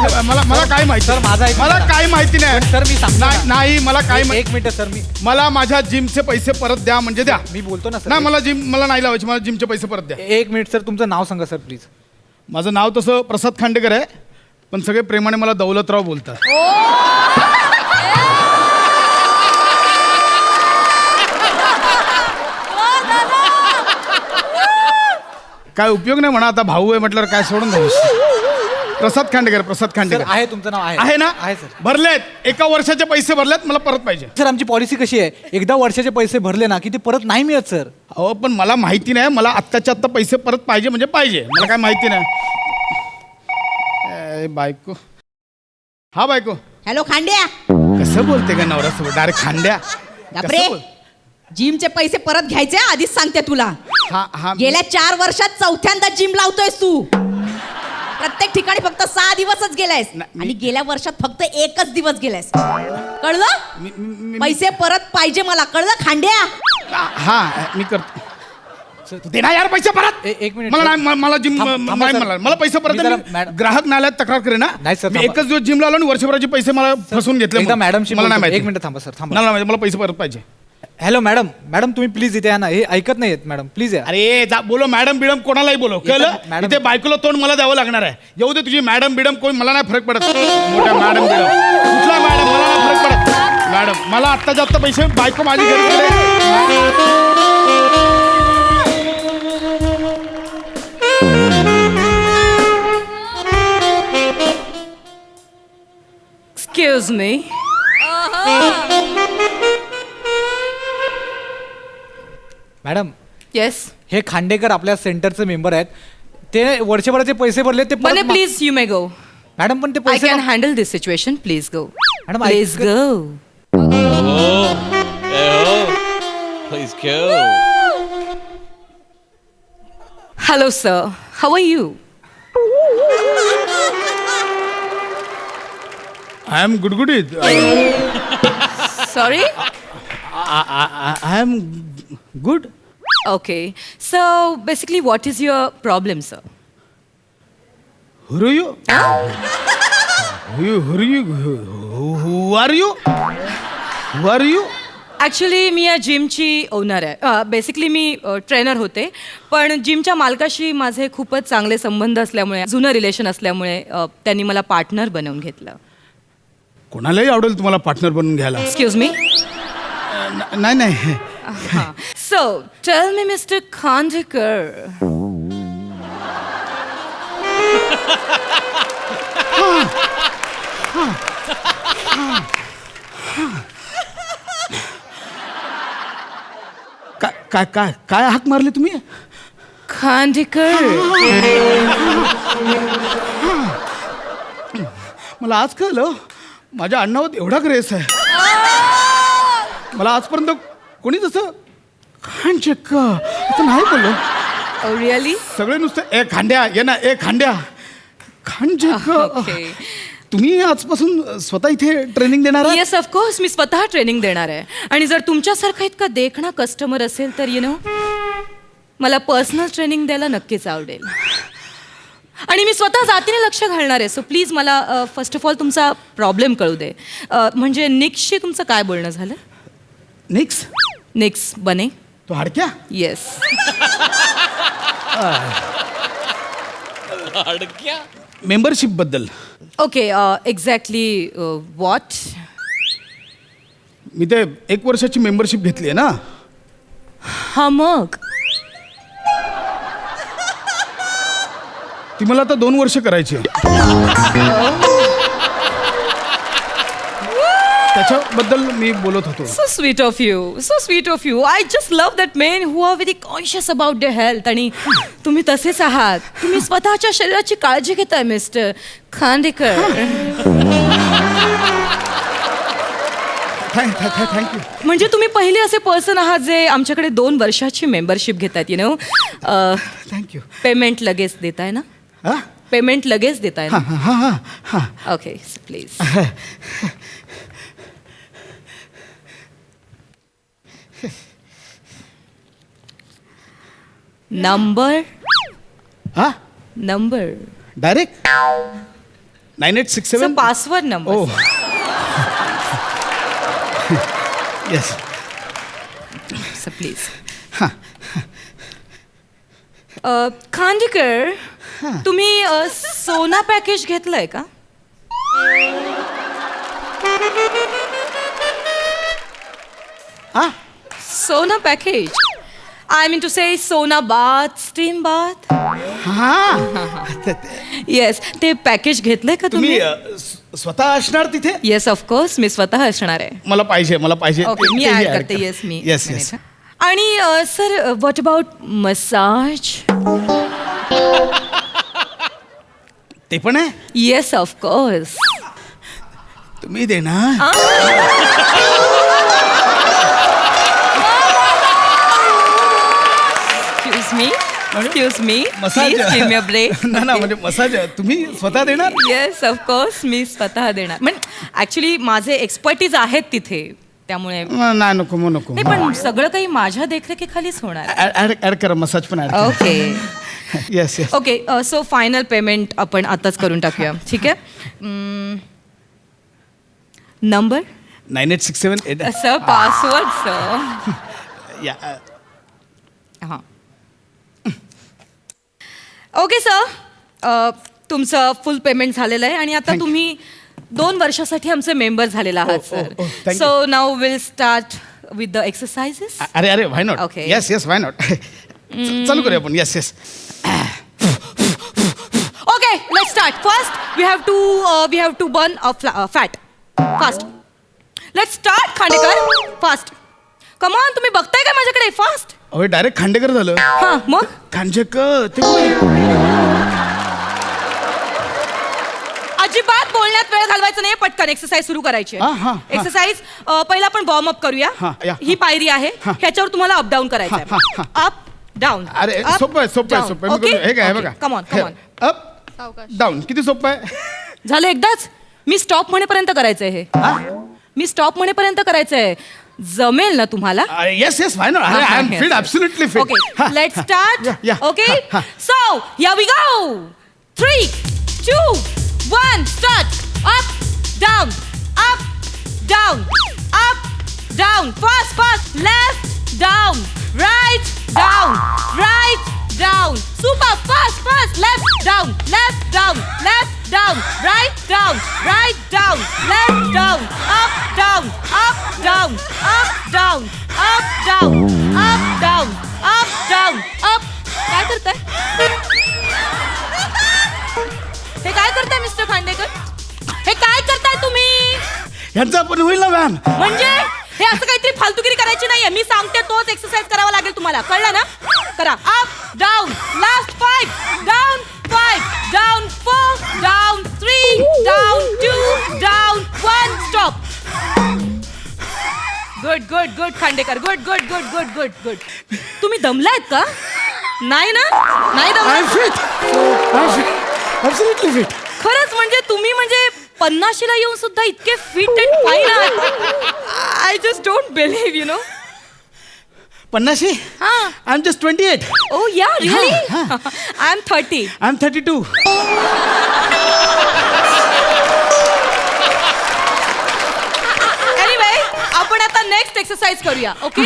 मला मला काय माहिती सर, माझा एक मला मिनिट. काय माहिती नाही सर मी सांगतो ना. नाही मला काय एक मिनिट सर मी मला माझ्या जिमचे पैसे परत द्या म्हणजे द्या. मी बोलतो ना सर. नाही मला नाही लावायचे, मला जिमचे पैसे परत द्या. एक मिनिट सर, तुमचं नाव सांगा सर प्लीज. माझं नाव तसं प्रसाद खांडेकर आहे, पण सगळे प्रेमाने मला दौलतराव बोलतात. काय उपयोग नाही म्हणा, आता भाऊ आहे म्हटल्यावर काय सोडून द्यायचं. प्रसाद खांडेकर सर आहे, तुमचं नाव आहे ना? आहे सर. भरलेत, एका वर्षाचे पैसे भरलेत, मला परत पाहिजे. सर आमची पॉलिसी कशी आहे, एकदा वर्षाचे पैसे भरले ना की ते परत नाही मिळत सर. अहो पण मला माहिती नाही, मला आत्ताच्या आत्ता पैसे परत पाहिजे म्हणजे पाहिजे, मला काय माहिती नाही. बायको, हा बायको. हॅलो खांड्या. कसं बोलते का नवऱ्यासोबत डायरेक्ट खांड्या? बापरे, कसं बोल- जिमचे पैसे परत घ्यायचे आधीच सांगते तुला. हा हा गेल्या 4 वर्षात चौथ्यांदा जिम लावतोयस तू. प्रत्येक ठिकाणी फक्त 6 दिवसच गेलायस आणि गेल्या वर्षात फक्त 1च दिवस गेलायस. कळलं? पैसे परत पाहिजे मला, कळलं खांड्या? हा मी करतो. दे ना यार पैसे परत. एक मिनिट मला सर. नाही, मला जिम थांबा नाही, सर. मला पैसे परत मी द्या. जरा मी मॅडम- ग्राहक नाल्यात तक्रार करे ना. नाही सर, मी थांबा. एकच दिवस जिमला आलो आणि वर्षभराचे पैसे मला फसवून घेतले. एकदा मॅडमशी मला नाही बोलतो. माहिती. एक मिनिट थांबा सर, थांबा. मला नाही माहिती, मला पैसे परत पाहिजे. हॅलो मॅडम, मॅडम तुम्ही प्लीज इथे या ना. हे ऐकत नाहीयेत मॅडम, प्लीज या. अरे जा बोलो मॅडम बिडम कोणालाही बोलो, कळलं? मॅडम- इथे बायकोला तोंड मला द्यावं लागणार आहे. येऊ दे तुझी मॅडम बिडम, कोण मला नाही फरक पडत. मोठ्या मॅडम बिडम कुठला मॅडम, मला नाही फरक पडत. मॅडम मला आत्ता जास्त पैसे, बायको माझी घरी गेले. Excuse me. Madam Yes. हे खांडेकर आपल्या सेंटरचे मेंबर आहेत. ते वर्षभराचे पैसे भरले ते परत Mane, please, you may go. Madam पण ते I पैसे can handle this situation. Please go. Madam, Please I- go. Please go. Hello, sir. How are you? I am गुडगुडीत. Sorry? I am good. Okay. So, basically, what is your problem, sir? Who are you? Who are you? Who are you? Who are you? Actually मी या जिमची owner आहे. Basically मी trainer होते, पण जिमच्या मालकाशी माझे खूपच चांगले संबंध असल्यामुळे, जुनं रिलेशन असल्यामुळे त्यांनी मला पार्टनर बनवून घेतलं. कोणालाही आवडेल तुम्हाला पार्टनर बनवून घ्यायला. Excuse me. नाही नाही so tell me mister Khandekar, काय काय काय काय हाक मारली तुम्ही? खांडेकर. मला आज कळलं माझ्या अण्णावर एवढा ग्रेस आहे. मला आजपर्यंत कोणी तसं खांडेकर असं नाही बोललो. Oh, really? सगळे नुसतं ए खांड्या ये ना, ए खांड्या खांडेकर. Okay. तुम्ही आजपासून स्वतः इथे ट्रेनिंग देणार आहात? येस ऑफकोर्स, मी स्वतः ट्रेनिंग देणार आहे. आणि जर तुमच्यासारखा इतका देखणा कस्टमर असेल तर मला पर्सनल ट्रेनिंग द्यायला नक्कीच आवडेल. आणि मी स्वतः जातीने लक्ष घालणार आहे. सो प्लीज मला फर्स्ट ऑफ ऑल तुमचा प्रॉब्लेम कळू दे. म्हणजे निक्सशी तुमचं काय बोलणं झालं? निक्स निक्स बने. तो हाडक्या. येस. अडक्या. मेंबरशिप बद्दल. Okay, exactly what? मी ते 1 वर्षाची मेंबरशिप घेतली आहे ना. हा मग ती मला आता 2 वर्ष करायची आहे. त्याच्याबद्दल मी बोलत होतो. So sweet of you. So sweet of you. I just love that men who are very conscious about their health. आणि तुम्ही तसेच आहात. तुम्ही स्वतःच्या शरीराची काळजी घेताय मिस्टर खांडेकर. थँक्यू. म्हणजे तुम्ही पहिले असे पर्सन आहात जे आमच्याकडे 2 वर्षाची मेंबरशिप घेतात. थँक्यू. पेमेंट लगेच देताय ना? हां पेमेंट लगेच देताय ना? हां हां हां हां. Okay please. नंबर हां number direct 9867 password number oh yes please Khandekar तुम्ही सोना पॅकेज घेतलंय का हा sauna package I mean to say sauna bath steam bath हा येस ते पॅकेज घेतलंय का तुम्ही तुम्ही स्वतः असणार तिथे येस ऑफकोर्स मी स्वतः असणार आहे मला पाहिजे ओके मी ऍड करते येस मी येस minute, येस हा. आणि सर व्हॉट अबाउट मसाज ते पण आहे येस ऑफकोर्स तुम्ही देणार excuse me massage give me a break ना म्हणजे मसाज तुम्ही स्वतः देणार येस ऑफकोर्स मी स्वतः देणार म्हणजे ऍक्च्युली माझे एक्सपर्टीज आहेत तिथे त्यामुळे नाही नको मग नको नाही पण सगळं काही माझ्या देखरेखीखालीच होणार ऍड करा मसाज पण add okay yes yes okay so final payment आपण आताच करून टाकूया ठीक आहे नंबर 9867 सर पासवर्ड सर या हां ओके सर तुमचं फुल पेमेंट झालेलं आहे आणि आता Thank you. तुम्ही 2 वर्षासाठी आमचे मेंबर झालेला आहात oh, sir thank so now will start with the exercises अरे why not Okay. Yes why not चालू करूया आपण yes yes Okay, let's start. First, we have to burn a fat. Fast. Let's start, Khandekar. Fast. Come on, तुम्ही बघताय का माझ्याकडे? Fast. अहो direct Khandekar झालं हां, मग? खांडेकर ते कोण? अजिबात बोलण्यात वेळ घालवायचा नाही पटकन एक्सरसाइज सुरू करायची हां, हां, हां. एक्सरसाइज पहिला आपण वॉर्म अप करूया हां, या. ही पायरी आहे हां. ह्याच्यावर तुम्हाला अप डाऊन करायचं हां, हां, आहे अप डाऊन अरे सोपं आहे मी करू- हे काय बघा कमॉन अप डाऊन किती सोपं आहे झालं एकदाच मी स्टॉप म्हणेपर्यंत करायचंय हे मी स्टॉप म्हणेपर्यंत करायचंय जमेल ना तुम्हाला yes yes why not I am fit absolutely fit Okay, let's start. yeah. Okay, Ha, ha. so here we go. 3, 2, 1, start. Up, down, up, down, up, down. Fast, fast. Left, down, right, down, right, down. Super fast, fast. Left, down, left, down, left, down, right, down, right, down, left, down, up, down, up, down, up, down, up, down, up, down, up, down, up. काय करताय हे काय करताय mister Khandekar हे काय करताय तुम्ही ह्यांचा पण होईल ना मॅम म्हणजे हे असं काहीतरी फालतुगिरी करायची नाहीये मी सांगते तोच एक्सरसाइज करावा लागेल तुम्हाला कळलं ना करा up down last 5 down 5 down 4 down 3 down 2 down 1 stop good good good Khandekar good good good good good good तुम्ही दमलायत का नाही ना नाही आय एम दमलाय फिट ॲब्सोल्युटली फिट खरंच म्हणजे तुम्ही म्हणजे 50शीला येऊन सुद्धा इतके फिट अँड फाईन आहात I just don't believe you know 50 हां I am just 28 O yeah really हां, I am 30 I am 32 anyway आपण आता नेक्स्ट एक्सरसाइज करूया ओके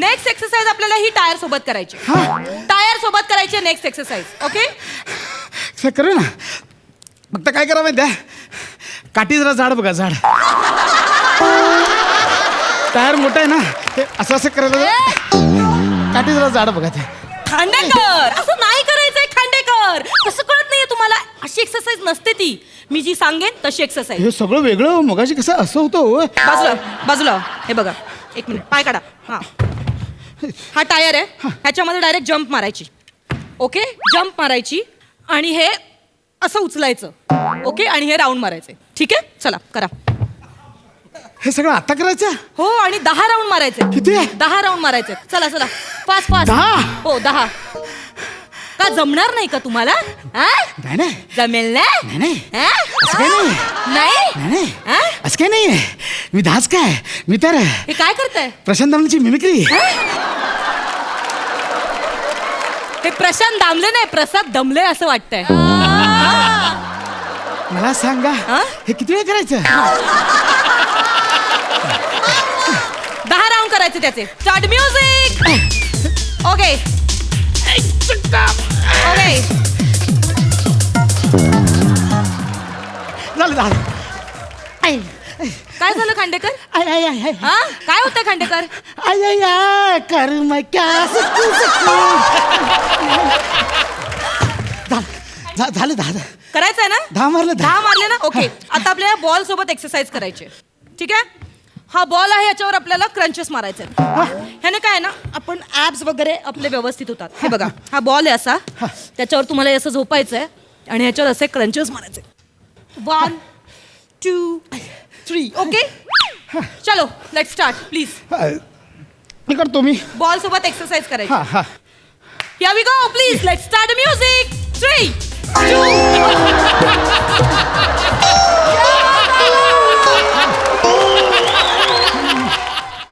नेक्स्ट एक्सरसाइज आपल्याला ही टायर सोबत करायची टायर सोबत करायची नेक्स्ट एक्सरसाइज ओके सर करू ना फक्त काय करा माहिती आहे काठी जरा झाड बघा झाड टायर मोठा आहे ना ते असं असं करायला काठी जरा झाड बघा ते खांडेकर असं नाही करायचंय खांडेकर कसं कळत नाहीये तुम्हाला अशी एक्सरसाइज नसते ती मी जी सांगेन तशी एक्सरसाइज हे सगळं वेगळं मगाशी कसं असं होतं हो. बाजूला बाजूला हे बघा एक मिनिट पाय काढा हा टायर आहे ह्याच्यामध्ये डायरेक्ट जंप मारायची ओके जंप मारायची आणि हे असं उचलायचं ओके आणि हे राऊंड मारायचे ठीक आहे चला करा हे सगळं आता करायचं हो आणि 10 राऊंड मारायचे किती? 10 राऊंड मारायचे चला चला फास्ट फास्ट 10? हो 10 का जमणार नाही का तुम्हाला हा? नाही नाही जमेल ना नाही, नाही. हा? असं काही नाही. नाही नाही हा? असं काही नाही मी दास काय मी तर हे काय करताय प्रशांत दामणीची मिमिक्री हे प्रशांत दामले नाही प्रसाद दमले असं वाटतंय मला सांगा हा? हे किती वेळ करायचं 10 राऊंड करायचे त्याचे. Start music. Okay okay. झालं झालं काय झालं खांडेकर? हा काय होतं खांडेकर? कर्म क्या झालं झालं करायचंय ना? 10 मारले 10 मारले ना? ओके. आता आपल्याला बॉल सोबत एक्सरसाइज करायची आहे. ठीक आहे. हा बॉल आहे, याच्यावर आपल्याला क्रंचेस मारायचे आहेत. ह्याने काय आहे ना, आपण ऍब्स वगैरे आपले व्यवस्थित होतात. हे बघा, हा बॉल आहे असा, त्याच्यावर तुम्हाला असं झोपायचं आहे आणि ह्याच्यावर असे क्रंचेस मारायचे. 1 2 3. ओके चलो लेट्स स्टार्ट प्लीज. मी करतो मी बॉल सोबत एक्सरसाइज करायची. हा Here we go, please. Let's start the music. 3 2